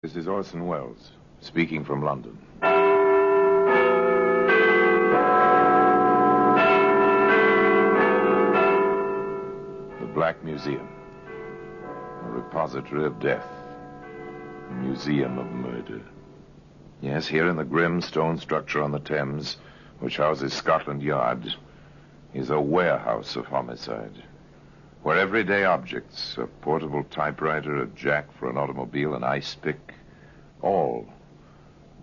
This is Orson Welles, speaking from London. The Black Museum. A repository of death. A museum of murder. Yes, here in the grim stone structure on the Thames, which houses Scotland Yard, is a warehouse of homicide, where everyday objects, a portable typewriter, a jack for an automobile, an ice pick, all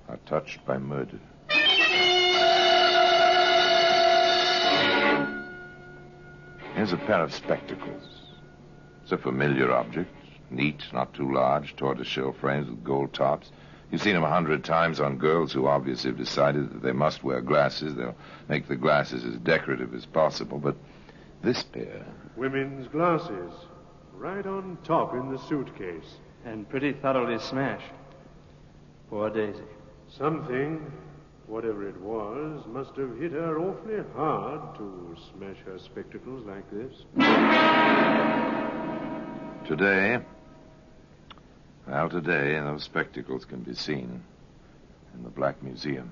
are touched by murder. Here's a pair of spectacles. It's a familiar object, neat, not too large, tortoiseshell frames with gold tops. You've seen them 100 times on girls who obviously have decided that they must wear glasses. They'll make the glasses as decorative as possible, but this pair... Women's glasses, right on top in the suitcase. And pretty thoroughly smashed. Poor Daisy. Something, whatever it was, must have hit her awfully hard to smash her spectacles like this. Today, those spectacles can be seen in the Black Museum.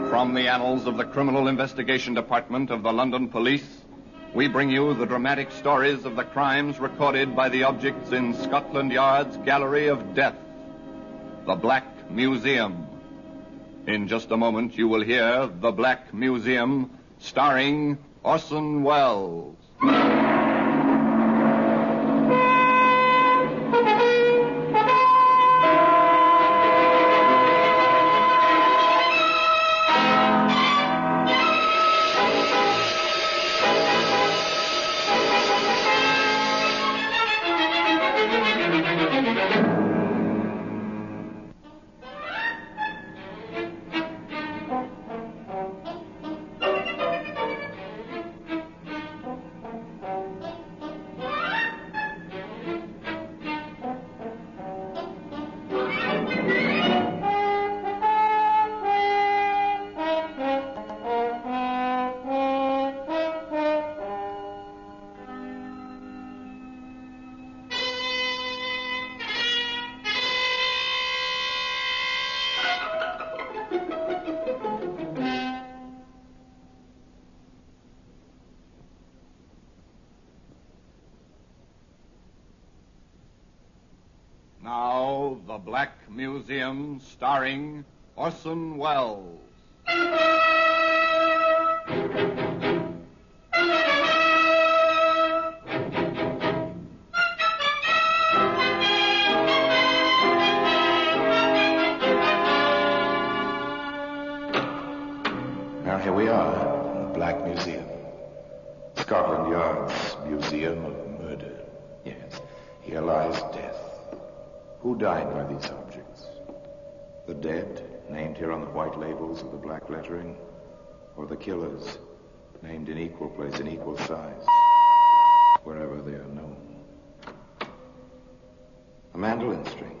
From the annals of the Criminal Investigation Department of the London Police, we bring you the dramatic stories of the crimes recorded by the objects in Scotland Yard's Gallery of Death, the Black Museum. In just a moment, you will hear The Black Museum, starring Orson Welles. Now, The Black Museum, starring Orson Welles. Now, here we are in the Black Museum. Scotland Yard's Museum of Murder. Yes, here lies death. Who died by these objects? The dead, named here on the white labels of the black lettering, or the killers, named in equal place, in equal size, wherever they are known. A mandolin string.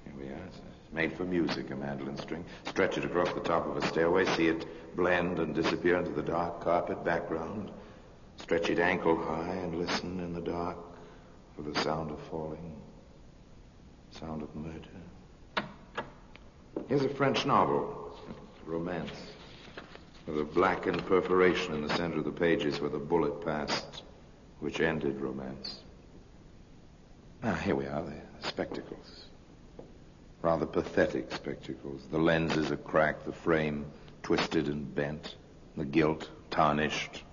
Here we are. It's made for music, a mandolin string. Stretch it across the top of a stairway, see it blend and disappear into the dark carpet background. Stretch it ankle high and listen in the dark for the sound of falling. Sound of murder. Here's a French novel, romance, with a blackened perforation in the center of the pages where the bullet passed, which ended romance. Now, here we are, the spectacles. Rather pathetic spectacles. The lenses are cracked, the frame twisted and bent, the gilt tarnished.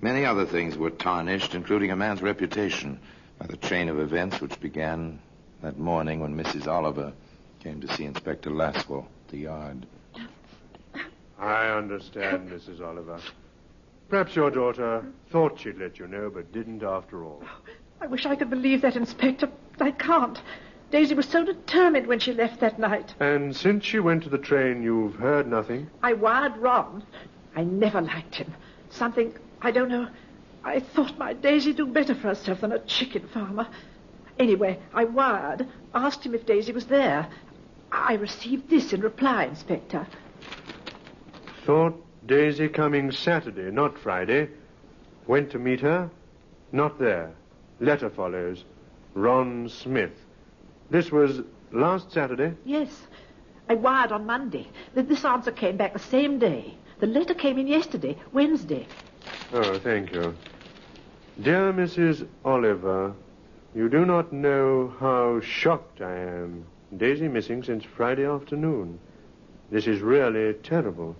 Many other things were tarnished, including a man's reputation, by the chain of events which began that morning when Mrs. Oliver came to see Inspector Laswell at the yard. I understand, Mrs. Oliver. Perhaps your daughter thought she'd let you know, but didn't after all. I wish I could believe that, Inspector. I can't. Daisy was so determined when she left that night. And since she went to the train, you've heard nothing? I wired Ron. I never liked him. Something, I don't know. I thought my Daisy do better for herself than a chicken farmer. Anyway, I wired, asked him if Daisy was there. I received this in reply, Inspector. Thought Daisy coming Saturday, not Friday. Went to meet her. Not there. Letter follows. Ron Smith. This was last Saturday? Yes. I wired on Monday. This answer came back the same day. The letter came in yesterday, Wednesday. Oh, thank you. Dear Mrs. Oliver, you do not know how shocked I am. Daisy missing since Friday afternoon. This is really terrible.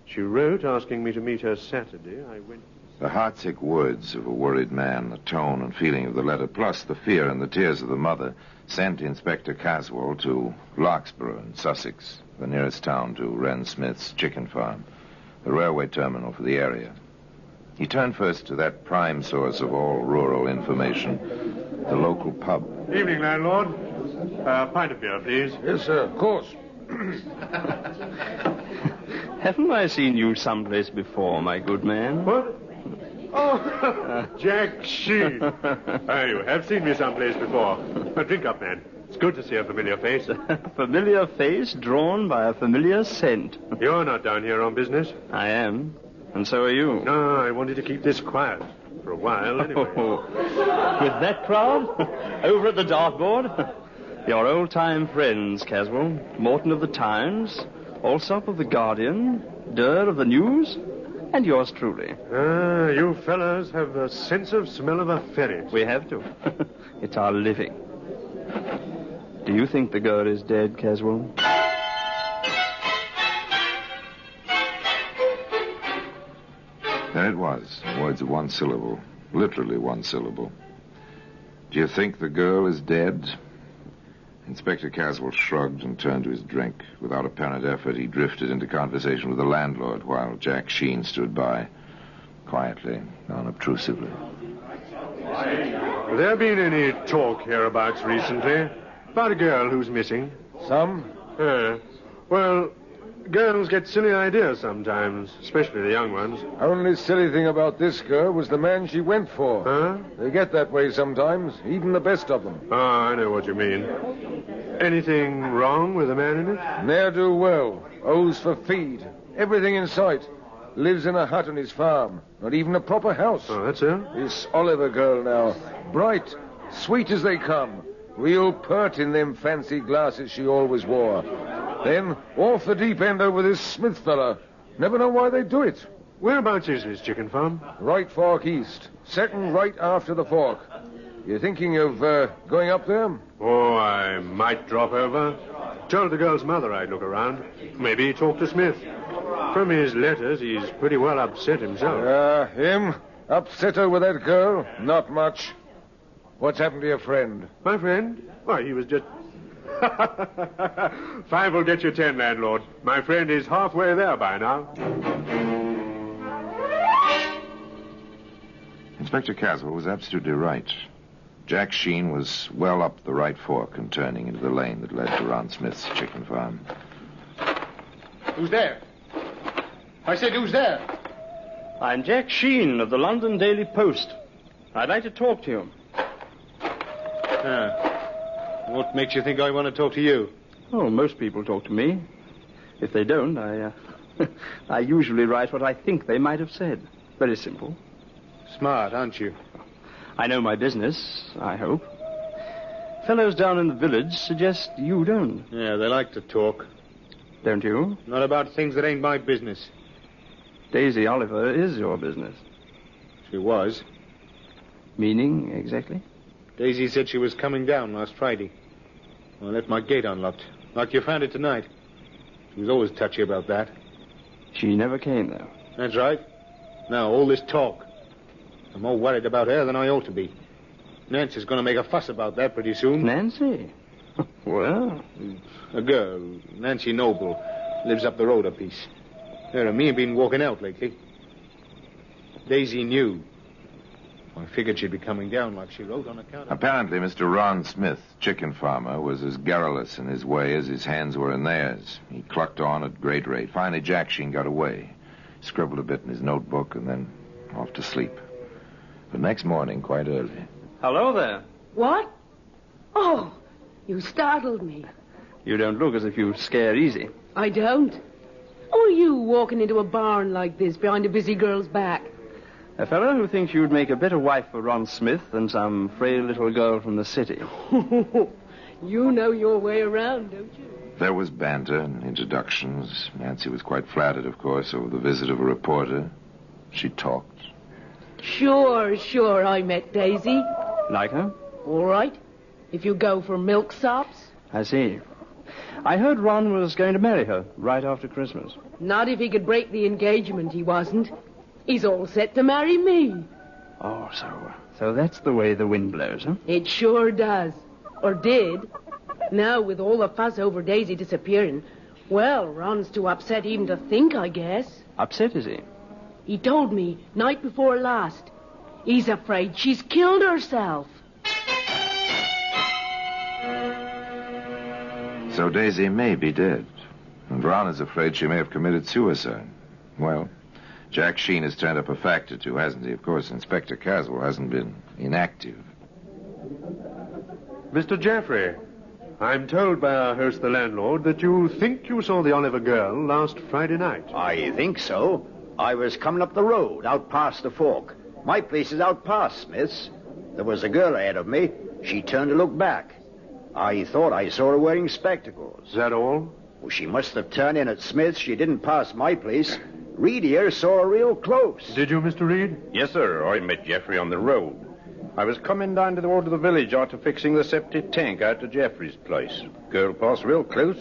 She wrote asking me to meet her Saturday. I went... The heartsick words of a worried man, the tone and feeling of the letter, plus the fear and the tears of the mother, sent Inspector Caswell to Larkspur in Sussex, the nearest town to Wren Smith's chicken farm, the railway terminal for the area. He turned first to that prime source of all rural information, the local pub. Evening, landlord. Pint of beer, please. Yes, sir, of course. Haven't I seen you someplace before, my good man? What? Oh, Jack Sheen. You have seen me someplace before. Drink up, man. It's good to see a familiar face. A familiar face drawn by a familiar scent. You're not down here on business. I am. And so are you. No, I wanted to keep this quiet. For a while, anyway. With that crowd? Over at the dartboard? Your old-time friends, Caswell. Morton of the Times, Alsop of the Guardian, Durr of the News, and yours truly. You fellas have the sense of smell of a ferret. We have to. It's our living. Do you think the girl is dead, Caswell? There it was, words of one syllable, literally one syllable. Do you think the girl is dead? Inspector Caswell shrugged and turned to his drink. Without apparent effort, he drifted into conversation with the landlord while Jack Sheen stood by, quietly, unobtrusively. Have there been any talk hereabouts recently about a girl who's missing? Some? Well, girls get silly ideas sometimes, especially the young ones. Only silly thing about this girl was the man she went for. Huh? They get that way sometimes, even the best of them. Oh, I know what you mean. Anything wrong with the man in it? Ne'er-do-well, owes for feed, everything in sight. Lives in a hut on his farm, not even a proper house. Oh, that's her? This Oliver girl now, bright, sweet as they come. Real pert in them fancy glasses she always wore. Then, off the deep end over this Smith fella. Never know why they do it. Whereabouts is this chicken farm? Right fork east. Second right after the fork. You thinking of going up there? Oh, I might drop over. Told the girl's mother I'd look around. Maybe talk to Smith. From his letters, he's pretty well upset himself. Him? Upset over that girl? Not much. What's happened to your friend? My friend? Why, he was just... 5 will get you 10, landlord. My friend is halfway there by now. Inspector Caswell was absolutely right. Jack Sheen was well up the right fork and turning into the lane that led to Ron Smith's chicken farm. Who's there? I said, who's there? I'm Jack Sheen of the London Daily Post. I'd like to talk to you. What makes you think I want to talk to you? Oh, most people talk to me. If they don't, I usually write what I think they might have said. Very simple. Smart, aren't you? I know my business, I hope. Fellows down in the village suggest you don't. Yeah, they like to talk. Don't you? Not about things that ain't my business. Daisy Oliver is your business. She was. Meaning, exactly? Daisy said she was coming down last Friday. I left my gate unlocked, like you found it tonight. She was always touchy about that. She never came, though. That's right. Now, all this talk. I'm more worried about her than I ought to be. Nancy's going to make a fuss about that pretty soon. Nancy? Well... A girl, Nancy Noble, lives up the road a piece. Her and me have been walking out lately. Daisy knew. I figured she'd be coming down like she wrote on account of... Apparently, Mr. Ron Smith, chicken farmer, was as garrulous in his way as his hands were in theirs. He clucked on at great rate. Finally, Jack Sheen got away, scribbled a bit in his notebook, and then off to sleep. But next morning, quite early... Hello there. What? Oh, you startled me. You don't look as if you scare easy. I don't. Who are you walking into a barn like this behind a busy girl's back? A fellow who thinks you'd make a better wife for Ron Smith than some frail little girl from the city. You know your way around, don't you? There was banter and introductions. Nancy was quite flattered, of course, over the visit of a reporter. She talked. Sure, I met Daisy. Like her? All right. If you go for milksops. I see. I heard Ron was going to marry her right after Christmas. Not if he could break the engagement, he wasn't. He's all set to marry me. Oh, so that's the way the wind blows, huh? It sure does. Or did. Now, with all the fuss over Daisy disappearing, well, Ron's too upset even to think, I guess. Upset, is he? He told me night before last. He's afraid she's killed herself. So Daisy may be dead. And Ron is afraid she may have committed suicide. Well, Jack Sheen has turned up a fact or two, hasn't he? Of course, Inspector Caswell hasn't been inactive. Mr. Jeffrey, I'm told by our host, the landlord, that you think you saw the Oliver girl last Friday night. I think so. I was coming up the road, out past the fork. My place is out past Smith's. There was a girl ahead of me. She turned to look back. I thought I saw her wearing spectacles. Is that all? Well, she must have turned in at Smith's. She didn't pass my place. Reed here saw her real close. Did you, Mr. Reed? Yes, sir. I met Jeffrey on the road. I was coming down to the road to the village after fixing the septic tank out to Jeffrey's place. Girl passed real close.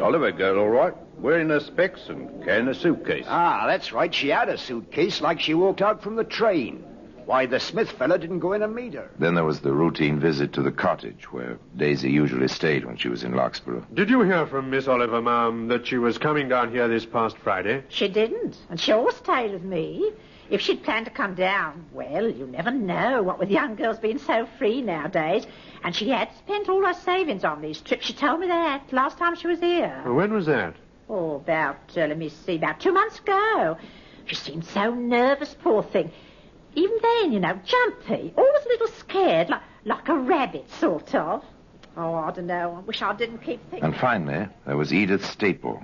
Oliver girl, all right. Wearing her specs and carrying a suitcase. Ah, that's right. She had a suitcase like she walked out from the train. Why, the Smith fella didn't go in and meet her. Then there was the routine visit to the cottage where Daisy usually stayed when she was in Locksborough. Did you hear from Miss Oliver, ma'am, that she was coming down here this past Friday? She didn't, and she always stayed with me. If she'd planned to come down, well, you never know, what with young girls being so free nowadays. And she had spent all her savings on these trips. She told me that last time she was here. When was that? Oh, about 2 months ago. She seemed so nervous, poor thing. Even then, you know, jumpy, always a little scared, like a rabbit, sort of. Oh, I don't know. I wish I didn't keep thinking. And finally, there was Edith Staple.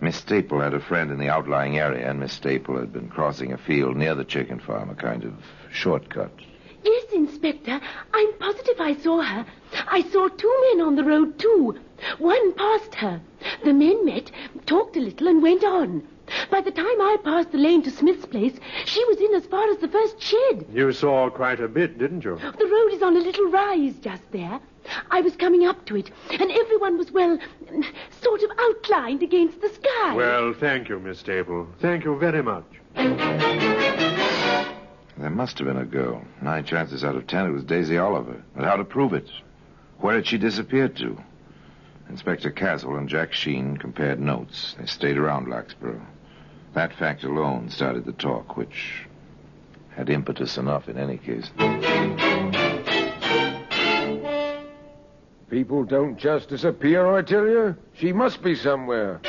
Miss Staple had a friend in the outlying area, and Miss Staple had been crossing a field near the chicken farm, a kind of shortcut. Yes, Inspector. I'm positive I saw her. I saw 2 men on the road, too. One passed her. The men met, talked a little, and went on. By the time I passed the lane to Smith's place, she was in as far as the first shed. You saw quite a bit, didn't you? The road is on a little rise just there. I was coming up to it, and everyone was, well, sort of outlined against the sky. Well, thank you, Miss Staple. Thank you very much. There must have been a girl. 9 chances out of 10 it was Daisy Oliver. But how to prove it? Where had she disappeared to? Inspector Caswell and Jack Sheen compared notes. They stayed around Locksborough. That fact alone started the talk, which had impetus enough in any case. People don't just disappear, I tell you. She must be somewhere.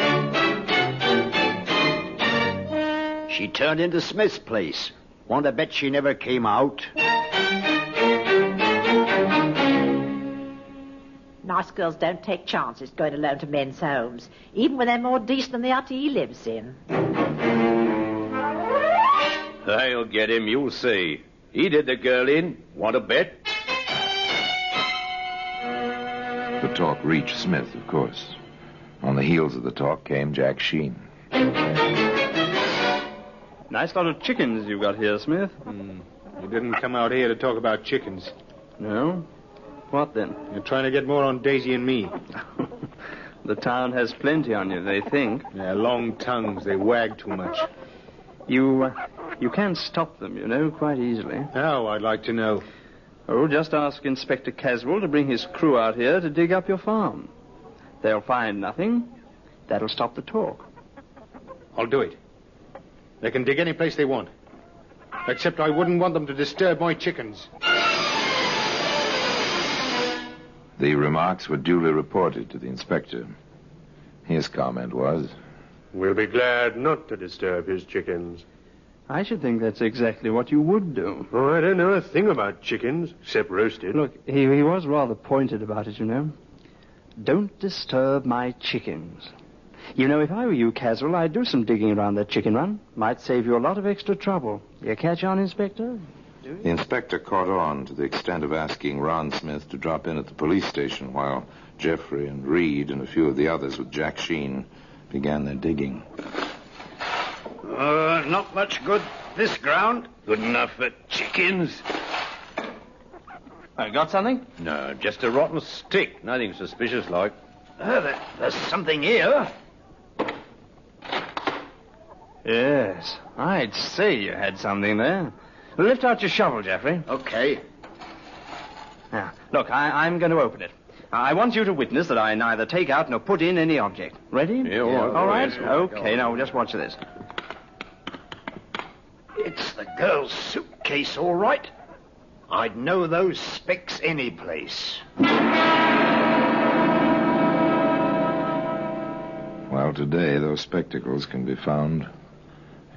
She turned into Smith's place. Want to bet she never came out? Nice girls don't take chances going alone to men's homes, even when they're more decent than the hut he lives in. I'll get him, you'll see. He did the girl in. Want to bet? The talk reached Smith, of course. On the heels of the talk came Jack Sheen. Nice lot of chickens you've got here, Smith. You didn't come out here to talk about chickens. No? What then? You're trying to get more on Daisy and me. The town has plenty on you, they think. Yeah, long tongues. They wag too much. You can stop them, you know, quite easily. How, I'd like to know. Oh, just ask Inspector Caswell to bring his crew out here to dig up your farm. They'll find nothing. That'll stop the talk. I'll do it. They can dig any place they want. Except I wouldn't want them to disturb my chickens. The remarks were duly reported to the inspector. His comment was, We'll be glad not to disturb his chickens. I should think that's exactly what you would do. Oh, I don't know a thing about chickens, except roasted. Look, he was rather pointed about it, you know. Don't disturb my chickens. You know, if I were you, Caswell, I'd do some digging around that chicken run. Might save you a lot of extra trouble. You catch on, Inspector? The inspector caught on to the extent of asking Ron Smith to drop in at the police station while Jeffrey and Reed and a few of the others with Jack Sheen began their digging. Not much good this ground. Good enough for chickens. Got something? No, just a rotten stick. Nothing suspicious like. There's something here. Yes, I'd say you had something there. Lift out your shovel, Jeffrey. Okay. Now, look, I'm going to open it. I want you to witness that I neither take out nor put in any object. Ready? Yeah, all right. All right? Yes. Okay, now just watch this. It's the girl's suitcase, all right. I'd know those specs any place. Well, today those spectacles can be found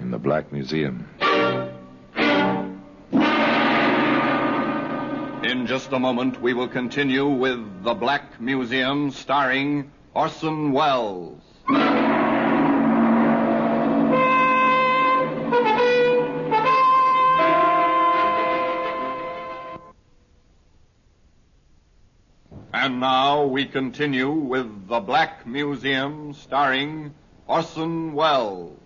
in the Black Museum. In just a moment, we will continue with The Black Museum, starring Orson Welles. And now we continue with The Black Museum, starring Orson Welles.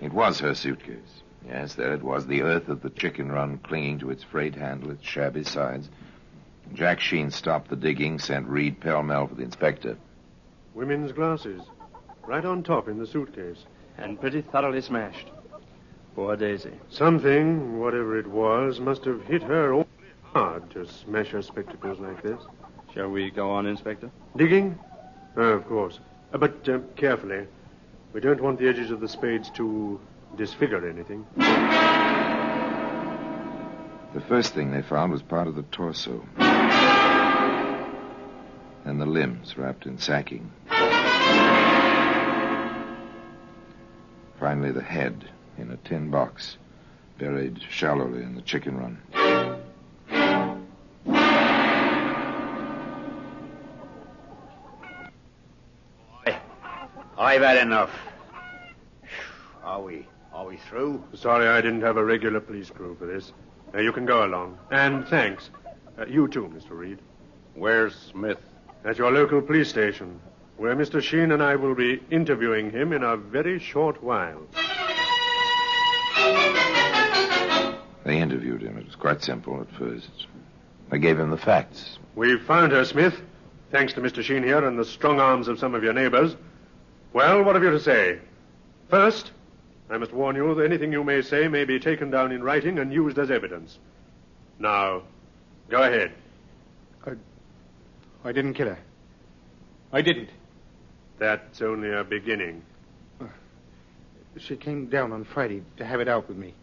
It was her suitcase. Yes, there it was, the earth of the chicken run clinging to its frayed handle, its shabby sides. Jack Sheen stopped the digging, sent Reed pell-mell for the inspector. Women's glasses. Right on top in the suitcase. And pretty thoroughly smashed. Poor Daisy. Something, whatever it was, must have hit her awfully hard to smash her spectacles like this. Shall we go on, Inspector? Digging? Of course. But carefully. We don't want the edges of the spades to disfigure anything. The first thing they found was part of the torso. And the limbs wrapped in sacking. Finally, the head in a tin box, buried shallowly in the chicken run. I've had enough. Are we through? Sorry I didn't have a regular police crew for this. You can go along. And thanks. You too, Mr. Reed. Where's Smith? At your local police station, where Mr. Sheen and I will be interviewing him in a very short while. They interviewed him. It was quite simple at first. They gave him the facts. We've found her, Smith, thanks to Mr. Sheen here and the strong arms of some of your neighbors. Well, what have you to say? First, I must warn you that anything you may say may be taken down in writing and used as evidence. Now, go ahead. I didn't kill her. I didn't. That's only a beginning. She came down on Friday to have it out with me.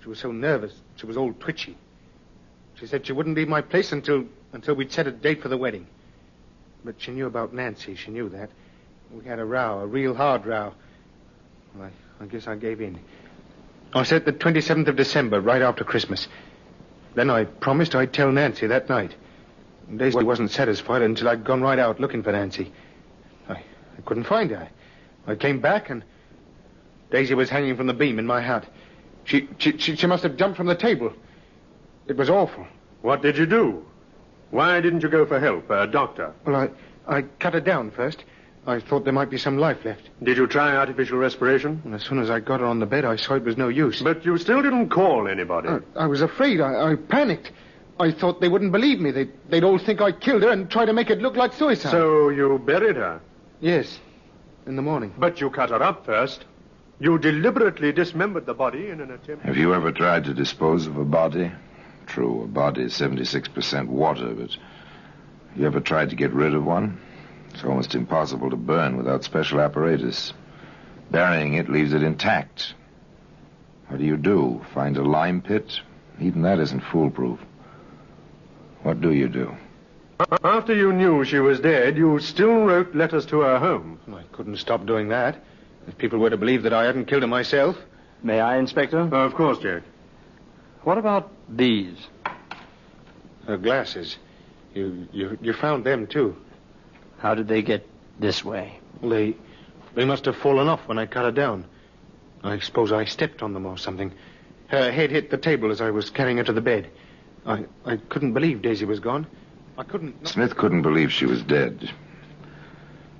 She was so nervous. She was all twitchy. She said she wouldn't leave my place until we'd set a date for the wedding. But she knew about Nancy. She knew that. We had a row, a real hard row. Well, I guess I gave in. I said the 27th of December, right after Christmas. Then I promised I'd tell Nancy that night. Daisy wasn't satisfied until I'd gone right out looking for Nancy. I couldn't find her. I came back and Daisy was hanging from the beam in my hut. She must have jumped from the table. It was awful. What did you do? Why didn't you go for help, a doctor? Well, I cut her down first. I thought there might be some life left. Did you try artificial respiration? And as soon as I got her on the bed, I saw it was no use. But you still didn't call anybody. I was afraid. I panicked. I thought they wouldn't believe me. They'd all think I killed her and try to make it look like suicide. So you buried her? Yes, in the morning. But you cut her up first. You deliberately dismembered the body in an attempt... Have you ever tried to dispose of a body? True, a body is 76% water, but you ever tried to get rid of one? It's almost impossible to burn without special apparatus. Burying it leaves it intact. What do? Find a lime pit? Even that isn't foolproof. What do you do? After you knew she was dead, you still wrote letters to her home. I couldn't stop doing that. If people were to believe that I hadn't killed her myself. May I, Inspector? Of course, Jack. What about these? Her glasses. You found them, too. How did they get this way? Well, they must have fallen off when I cut her down. I suppose I stepped on them or something. Her head hit the table as I was carrying her to the bed. I couldn't believe Daisy was gone. I couldn't... Smith couldn't believe she was dead.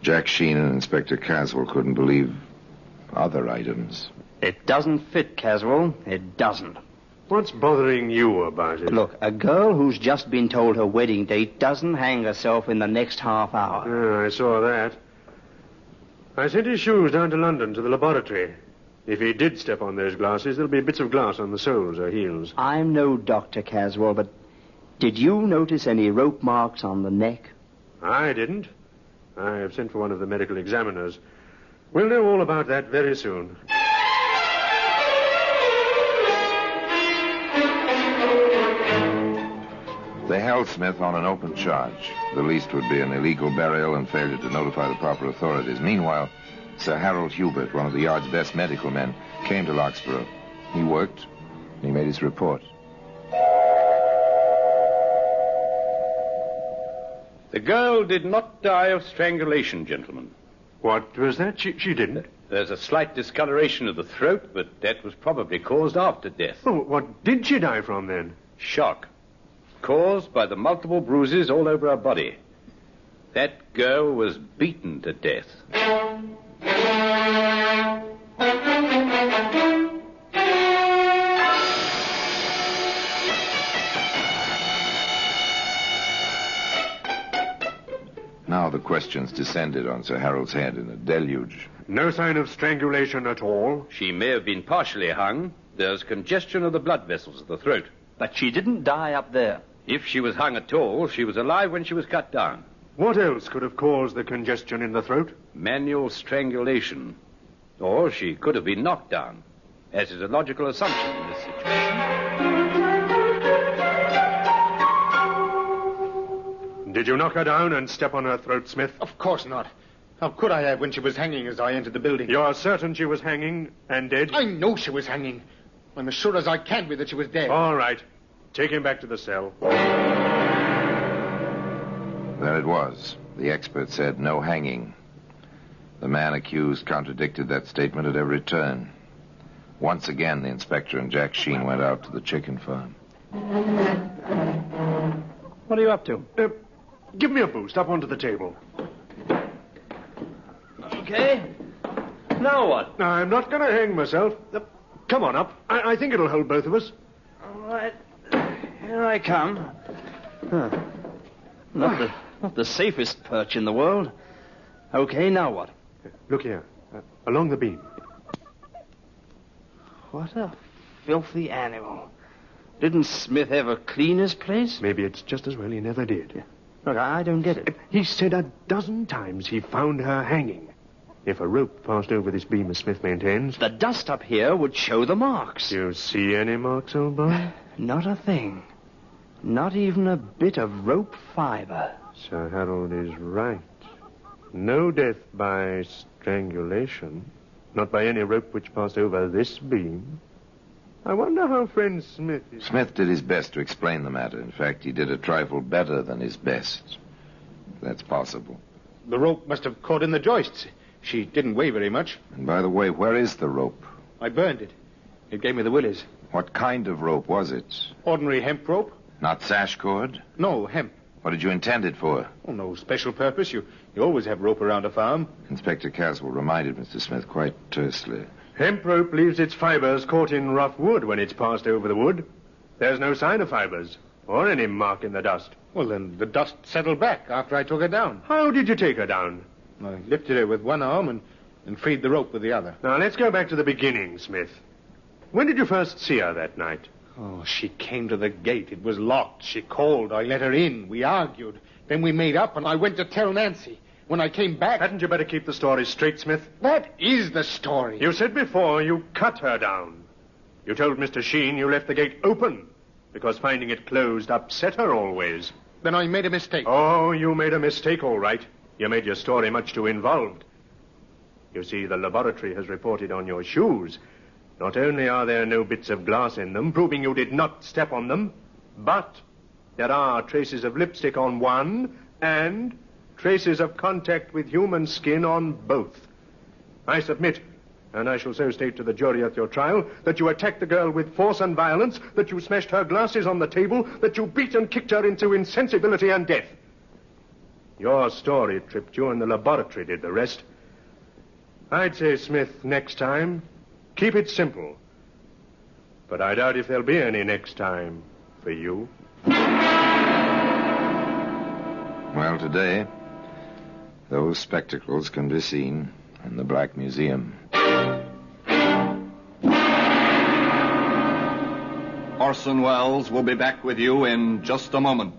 Jack Sheen and Inspector Caswell couldn't believe other items. It doesn't fit, Caswell. It doesn't. What's bothering you about it? Look, a girl who's just been told her wedding date doesn't hang herself in the next half hour. I saw that. I sent his shoes down to London to the laboratory. If he did step on those glasses, there'll be bits of glass on the soles or heels. I'm no doctor, Caswell, but did you notice any rope marks on the neck? I didn't. I have sent for one of the medical examiners. We'll know all about that very soon. They held Smith on an open charge. The least would be an illegal burial and failure to notify the proper authorities. Meanwhile, Sir Harold Hubert, one of the Yard's best medical men, came to Larkspur. He worked, and he made his report. The girl did not die of strangulation, gentlemen. What was that? She didn't. There's a slight discoloration of the throat, but that was probably caused after death. Oh, what did she die from, then? Shock. Caused by the multiple bruises all over her body. That girl was beaten to death. Now the questions descended on Sir Harold's head in a deluge. No sign of strangulation at all? She may have been partially hung. There's congestion of the blood vessels of the throat. But she didn't die up there. If she was hung at all, she was alive when she was cut down. What else could have caused the congestion in the throat? Manual strangulation. Or she could have been knocked down, as is a logical assumption in this situation. Did you knock her down and step on her throat, Smith? Of course not. How could I have when she was hanging as I entered the building? You're certain she was hanging and dead? I know she was hanging. I'm as sure as I can be that she was dead. All right. Take him back to the cell. There it was. The expert said no hanging. The man accused contradicted that statement at every turn. Once again, the inspector and Jack Sheen went out to the chicken farm. What are you up to? Give me a boost up onto the table. Okay. Now what? I'm not going to hang myself. Come on up. I think it'll hold both of us. All right. Here I come. Huh. Not the safest perch in the world. Okay, now what? Look here. Along the beam. What a filthy animal. Didn't Smith ever clean his place? Maybe it's just as well he never did. Look, I don't get it. He said a dozen times he found her hanging. If a rope passed over this beam, as Smith maintains... The dust up here would show the marks. You see any marks, old boy? Not a thing. Not even a bit of rope fiber. Sir Harold is right. No death by strangulation. Not by any rope which passed over this beam. I wonder how friend Smith is... Smith did his best to explain the matter. In fact, he did a trifle better than his best. That's possible. The rope must have caught in the joists. She didn't weigh very much. And by the way, where is the rope? I burned it. It gave me the willies. What kind of rope was it? Ordinary hemp rope. Not sash cord? No, hemp. What did you intend it for? Oh, no special purpose. You always have rope around a farm. Inspector Caswell reminded Mr. Smith quite tersely. Hemp rope leaves its fibers caught in rough wood when it's passed over the wood. There's no sign of fibers, or any mark in the dust. Well, then the dust settled back after I took her down. How did you take her down? I lifted her with one arm and freed the rope with the other. Now, let's go back to the beginning, Smith. When did you first see her that night? Oh, she came to the gate. It was locked. She called. I let her in. We argued. Then we made up, and I went to tell Nancy. When I came back... Hadn't you better keep the story straight, Smith? That is the story. You said before you cut her down. You told Mr. Sheen you left the gate open because finding it closed upset her always. Then I made a mistake. Oh, you made a mistake, all right. You made your story much too involved. You see, the laboratory has reported on your shoes Not only are there no bits of glass in them, proving you did not step on them, but there are traces of lipstick on one and traces of contact with human skin on both. I submit, and I shall so state to the jury at your trial, that you attacked the girl with force and violence, that you smashed her glasses on the table, that you beat and kicked her into insensibility and death. Your story tripped you, and the laboratory did the rest. I'd say, Smith, next time, keep it simple. But I doubt if there'll be any next time for you. Well, today, those spectacles can be seen in the Black Museum. Orson Welles will be back with you in just a moment.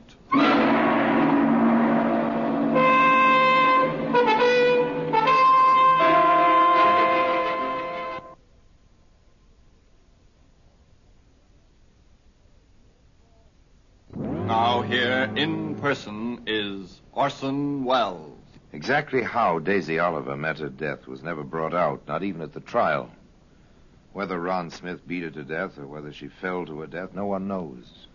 Now here in person is Orson Welles. Exactly how Daisy Oliver met her death was never brought out, not even at the trial. Whether Ron Smith beat her to death or whether she fell to her death, no one knows.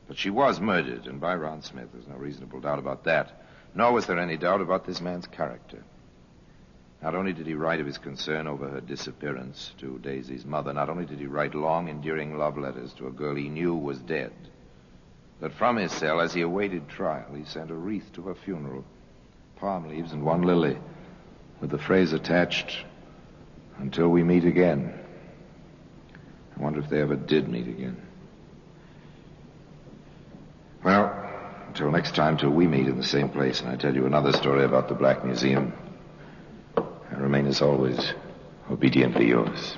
But she was murdered, and by Ron Smith. There's no reasonable doubt about that. Nor was there any doubt about this man's character. Not only did he write of his concern over her disappearance to Daisy's mother, not only did he write long, endearing love letters to a girl he knew was dead, but from his cell, as he awaited trial, he sent a wreath to her funeral, palm leaves and one lily, with the phrase attached, "Until we meet again." I wonder if they ever did meet again. Well, until next time, till we meet in the same place, and I tell you another story about the Black Museum, I remain, as always, obediently yours.